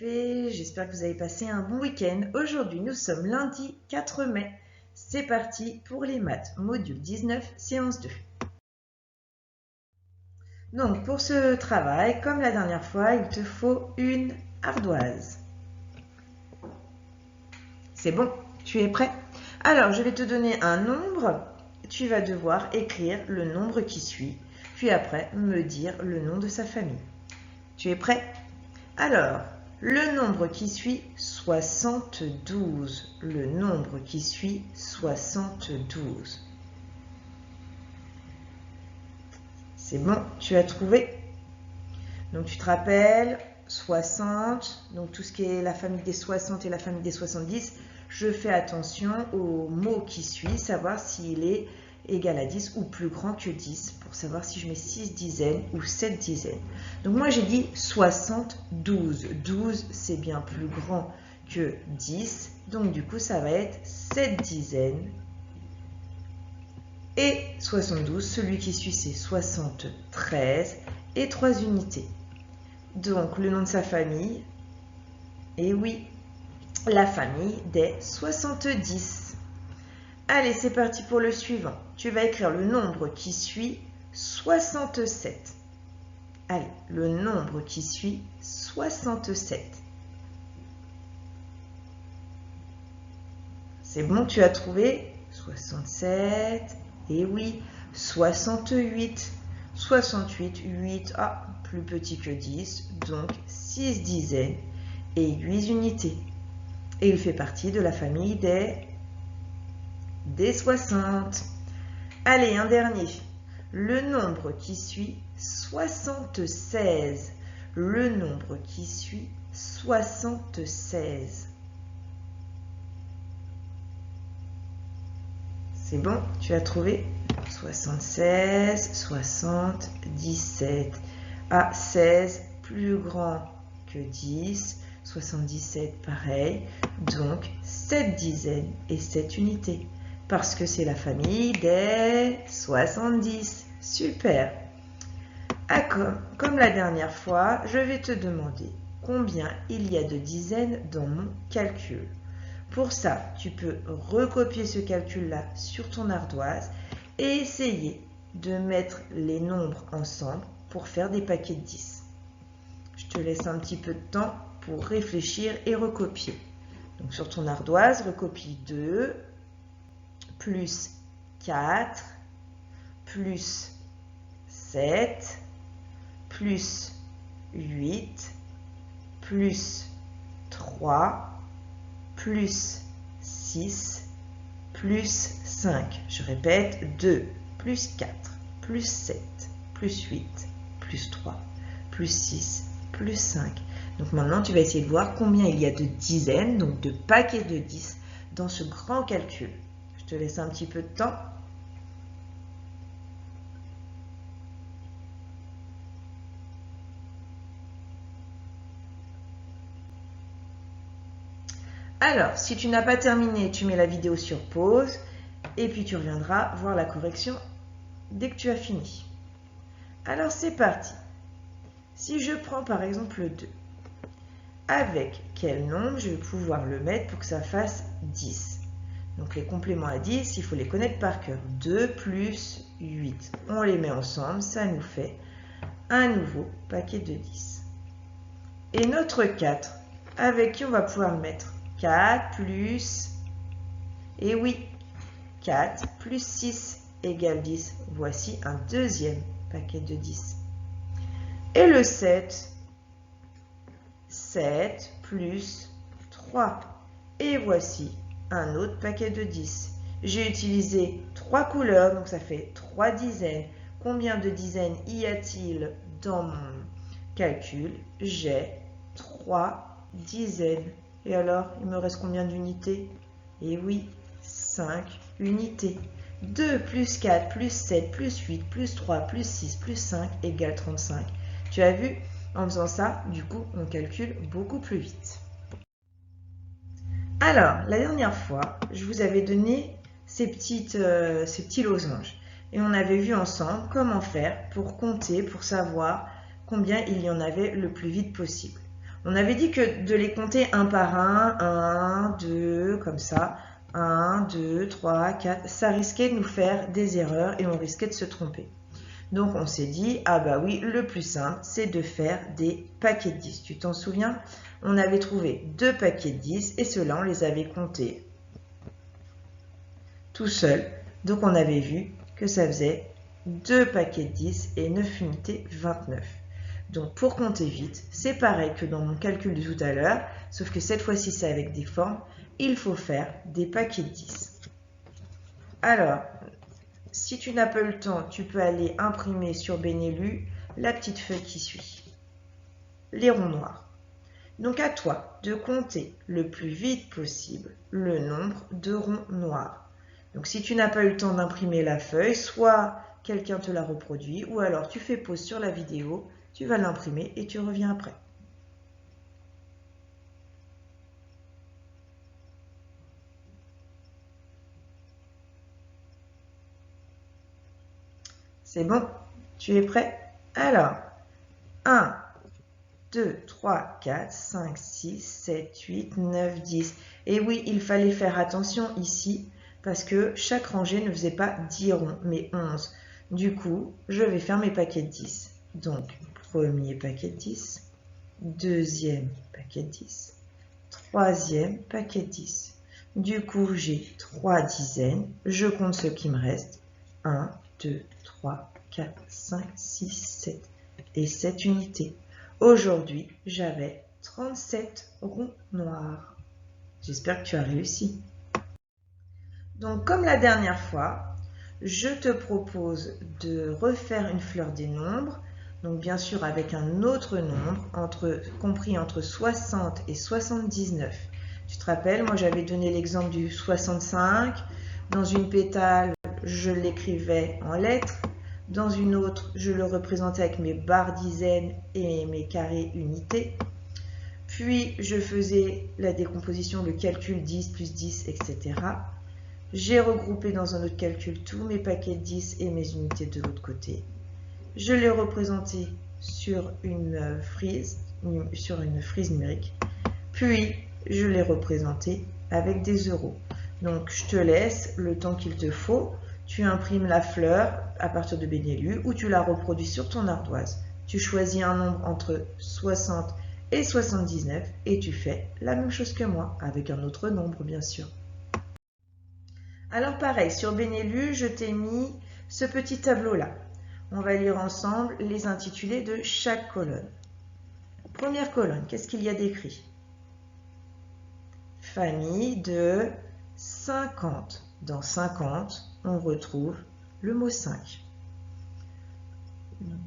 CP, j'espère que vous avez passé un bon week-end. Aujourd'hui, nous sommes lundi 4 mai. C'est parti pour les maths, module 19, séance 2. Donc, pour ce travail, comme la dernière fois, il te faut une ardoise. C'est bon, tu es prêt? Alors, je vais te donner un nombre. Tu vas devoir écrire le nombre qui suit, puis après, me dire le nom de sa famille. Tu es prêt? Alors, le nombre qui suit 72. Le nombre qui suit 72. C'est bon, tu as trouvé? Donc tu te rappelles, 60, donc tout ce qui est la famille des 60 et la famille des 70, je fais attention au mot qui suit, savoir s'il est égal à 10 ou plus grand que 10, pour savoir si je mets 6 dizaines ou 7 dizaines. Donc moi j'ai dit 72. 12 c'est bien plus grand que 10, donc du coup ça va être 7 dizaines. Et 72, celui qui suit c'est 73 et 3 unités. Donc le nom de sa famille, et oui, la famille des 70. Allez, c'est parti pour le suivant. Tu vas écrire le nombre qui suit 67. Allez, le nombre qui suit 67. C'est bon, tu as trouvé 67. Et oui, 68. 68, 8, plus petit que 10, donc 6 dizaines et 8 unités. Et il fait partie de la famille des 60. Allez, un dernier. Le nombre qui suit 76. Le nombre qui suit 76. C'est bon, tu as trouvé 76, 77. 16 plus grand que 10. 77 pareil. Donc 7 dizaines et 7 unités. Parce que c'est la famille des 70. Super. Comme la dernière fois, je vais te demander combien il y a de dizaines dans mon calcul. Pour ça, tu peux recopier ce calcul-là sur ton ardoise et essayer de mettre les nombres ensemble pour faire des paquets de 10. Je te laisse un petit peu de temps pour réfléchir et recopier. Donc sur ton ardoise, recopie 2, plus 4, plus 7, plus 8, plus 3, plus 6, plus 5. Je répète, 2, plus 4, plus 7, plus 8, plus 3, plus 6, plus 5. Donc maintenant, tu vas essayer de voir combien il y a de dizaines, donc de paquets de 10, dans ce grand calcul. Je te laisse un petit peu de temps. Alors, si tu n'as pas terminé, tu mets la vidéo sur pause et puis tu reviendras voir la correction dès que tu as fini. Alors, c'est parti. Si je prends par exemple le 2, avec quel nombre je vais pouvoir le mettre pour que ça fasse 10? Donc les compléments à 10, il faut les connaître par cœur. 2 plus 8. On les met ensemble, ça nous fait un nouveau paquet de 10. Et notre 4, avec qui on va pouvoir le mettre? 4 plus, et oui, 4 plus 6 égale 10. Voici un deuxième paquet de 10. Et le 7, 7 plus 3. Et voici un autre paquet de 10. J'ai utilisé 3 couleurs, donc ça fait 3 dizaines. Combien de dizaines y a-t-il dans mon calcul? J'ai 3 dizaines. Et alors, il me reste combien d'unités? Et oui, 5 unités. 2 plus 4 plus 7 plus 8 plus 3 plus 6 plus 5 égale 35. Tu as vu, en faisant ça, du coup, on calcule beaucoup plus vite. Alors, la dernière fois, je vous avais donné ces petits losanges. Et on avait vu ensemble comment faire pour compter, pour savoir combien il y en avait le plus vite possible. On avait dit que de les compter un par un, 1, 2, comme ça, 1, 2, 3, 4, ça risquait de nous faire des erreurs et on risquait de se tromper. Donc on s'est dit, ah bah oui, le plus simple, c'est de faire des paquets de 10. Tu t'en souviens? On avait trouvé 2 paquets de 10 et ceux-là, on les avait comptés tout seul. Donc on avait vu que ça faisait 2 paquets de 10 et 9 unités 29. Donc pour compter vite, c'est pareil que dans mon calcul de tout à l'heure, sauf que cette fois-ci c'est avec des formes, il faut faire des paquets de 10. Alors, si tu n'as pas eu le temps, tu peux aller imprimer sur Benelu la petite feuille qui suit, les ronds noirs. Donc à toi de compter le plus vite possible le nombre de ronds noirs. Donc si tu n'as pas eu le temps d'imprimer la feuille, soit quelqu'un te la reproduit, ou alors tu fais pause sur la vidéo, tu vas l'imprimer et tu reviens après. C'est bon? Tu es prêt? Alors, 1, 2, 3, 4, 5, 6, 7, 8, 9, 10. Et oui, il fallait faire attention ici parce que chaque rangée ne faisait pas 10 ronds, mais 11. Du coup, je vais faire mes paquets de 10. Donc, premier paquet de 10, deuxième paquet de 10, troisième paquet de 10. Du coup, j'ai 3 dizaines. Je compte ce qui me reste. 1, 2, 3, 4, 5, 6, 7 et 7 unités. Aujourd'hui, j'avais 37 ronds noirs. J'espère que tu as réussi. Donc, comme la dernière fois, je te propose de refaire une fleur des nombres. Donc, bien sûr, avec un autre nombre, compris entre 60 et 79. Tu te rappelles, moi, j'avais donné l'exemple du 65. Dans une pétale, je l'écrivais en lettres. Dans une autre, je le représentais avec mes barres dizaines et mes carrés unités. Puis, je faisais la décomposition, le calcul 10 plus 10, etc. J'ai regroupé dans un autre calcul tous mes paquets de 10 et mes unités de l'autre côté. Je les représentais sur une frise numérique. Puis, je les représentais avec des euros. Donc, je te laisse le temps qu'il te faut. Tu imprimes la fleur à partir de Benelu ou tu la reproduis sur ton ardoise. Tu choisis un nombre entre 60 et 79 et tu fais la même chose que moi, avec un autre nombre bien sûr. Alors pareil, sur Benelu, je t'ai mis ce petit tableau-là. On va lire ensemble les intitulés de chaque colonne. Première colonne, qu'est-ce qu'il y a d'écrit? Famille de 50. Dans 50, on retrouve le mot 5.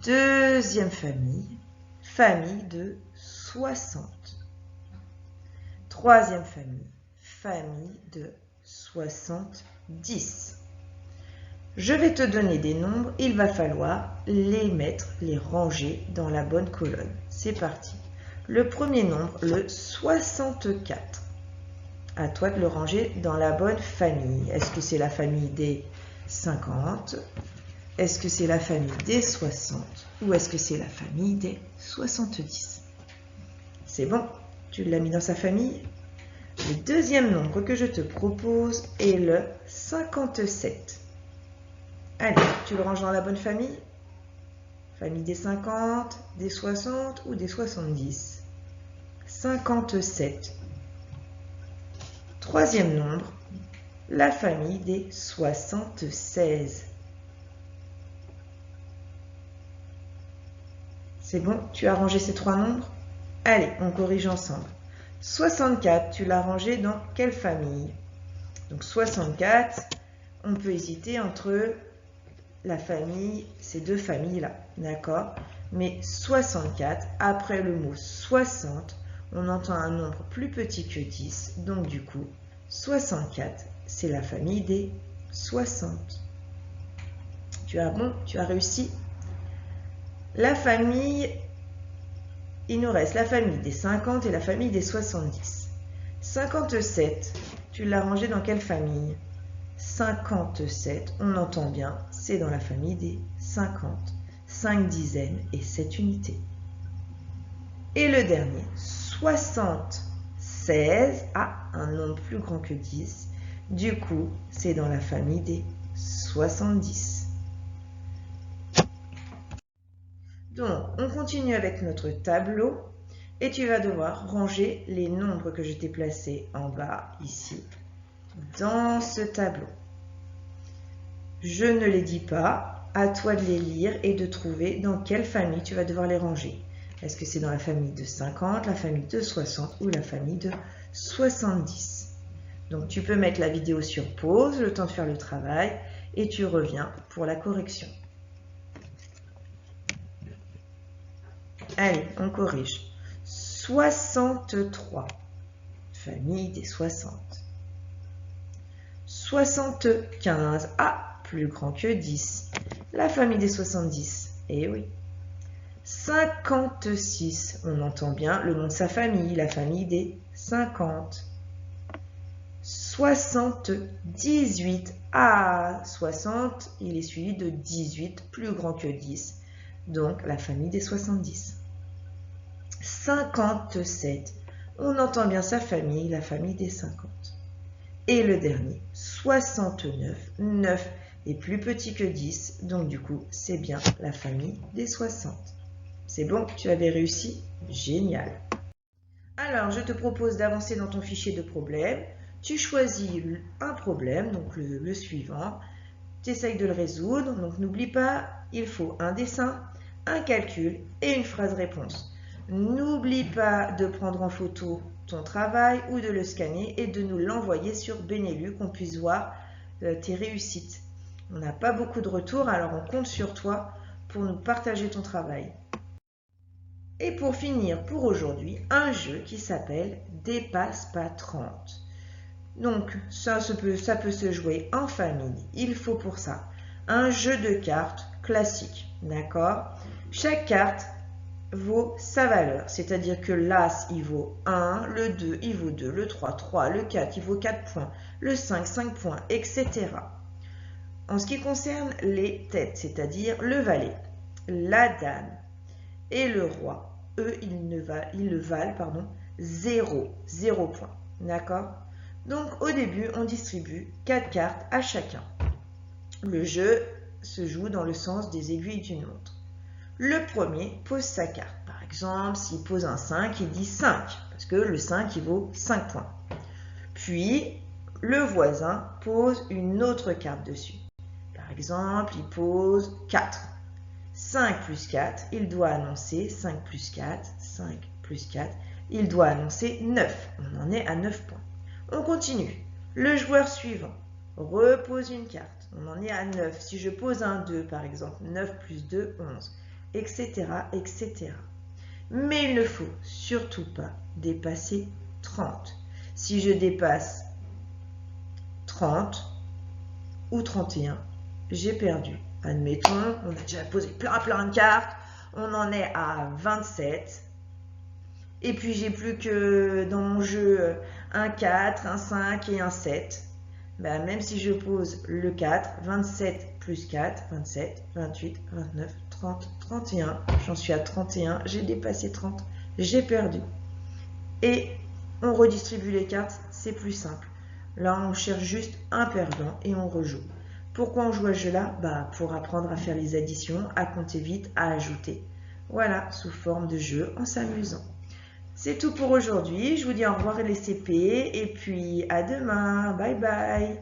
Deuxième famille, famille de 60. Troisième famille, famille de 70. Je vais te donner des nombres, il va falloir les mettre, les ranger dans la bonne colonne. C'est parti. Le premier nombre, le 64. À toi de le ranger dans la bonne famille. Est-ce que c'est la famille des 50? Est-ce que c'est la famille des 60? Ou est-ce que c'est la famille des 70? C'est bon, tu l'as mis dans sa famille. Le deuxième nombre que je te propose est le 57. Allez, tu le ranges dans la bonne famille? Famille des 50, des 60 ou des 70? 57. Troisième nombre, la famille des 76. C'est bon, tu as rangé ces trois nombres? Allez, on corrige ensemble. 64, tu l'as rangé dans quelle famille? Donc 64, on peut hésiter entre la famille, ces deux familles-là, d'accord? Mais 64, après le mot 60, on entend un nombre plus petit que 10, donc du coup, 64, c'est la famille des 60. Tu as réussi. La famille, il nous reste la famille des 50 et la famille des 70. 57, tu l'as rangé dans quelle famille? 57, on entend bien, c'est dans la famille des 50. 5 dizaines et 7 unités. Et le dernier, 76 a un nombre plus grand que 10. Du coup, c'est dans la famille des 70. Donc, on continue avec notre tableau et tu vas devoir ranger les nombres que je t'ai placés en bas, ici, dans ce tableau. Je ne les dis pas, à toi de les lire et de trouver dans quelle famille tu vas devoir les ranger. Est-ce que c'est dans la famille de 50, la famille de 60 ou la famille de 70? Donc tu peux mettre la vidéo sur pause, le temps de faire le travail, et tu reviens pour la correction. Allez, on corrige. 63, famille des 60. 75, plus grand que 10, la famille des 70. Eh oui. 56, on entend bien le nom de sa famille, la famille des 50. 78, 60, il est suivi de 18, plus grand que 10, donc la famille des 70. 57, on entend bien sa famille, la famille des 50. Et le dernier, 69, 9 est plus petit que 10, donc du coup, c'est bien la famille des 60. C'est bon, tu avais réussi? Génial. Alors, je te propose d'avancer dans ton fichier de problème. Tu choisis un problème, donc le suivant. Tu essayes de le résoudre. Donc, n'oublie pas, il faut un dessin, un calcul et une phrase réponse. N'oublie pas de prendre en photo ton travail ou de le scanner et de nous l'envoyer sur Benelux, qu'on puisse voir tes réussites. On n'a pas beaucoup de retours, alors on compte sur toi pour nous partager ton travail. Et pour finir pour aujourd'hui, un jeu qui s'appelle Dépasse pas 30. Donc ça peut se jouer en famille. Il faut pour ça un jeu de cartes classique, d'accord? Chaque carte vaut sa valeur, c'est-à-dire que l'As il vaut 1, le 2 il vaut 2, le 3, 3, le 4 il vaut 4 points, le 5, 5 points, etc. En ce qui concerne les têtes, c'est-à-dire le valet, la dame et le roi, eux, ils le valent 0 points. D'accord? Donc, au début, on distribue 4 cartes à chacun. Le jeu se joue dans le sens des aiguilles d'une montre. Le premier pose sa carte. Par exemple, s'il pose un 5, il dit 5, parce que le 5, il vaut 5 points. Puis, le voisin pose une autre carte dessus. Par exemple, il pose 4. 5 plus 4, il doit annoncer 5 plus 4, 5 plus 4, il doit annoncer 9. On en est à 9 points. On continue. Le joueur suivant repose une carte. On en est à 9. Si je pose un 2, par exemple, 9 plus 2, 11, etc., etc. Mais il ne faut surtout pas dépasser 30. Si je dépasse 30 ou 31, j'ai perdu. Admettons, on a déjà posé plein de cartes, on en est à 27. Et puis j'ai plus que dans mon jeu un 4, un 5 et un 7. Ben, même si je pose le 4, 27 plus 4, 27, 28, 29, 30, 31. J'en suis à 31, j'ai dépassé 30, j'ai perdu. Et on redistribue les cartes, c'est plus simple. Là, on cherche juste un perdant et on rejoue. Pourquoi on joue à ce jeu-là? Pour apprendre à faire les additions, à compter vite, à ajouter. Voilà, sous forme de jeu, en s'amusant. C'est tout pour aujourd'hui. Je vous dis au revoir les CP et puis à demain. Bye bye.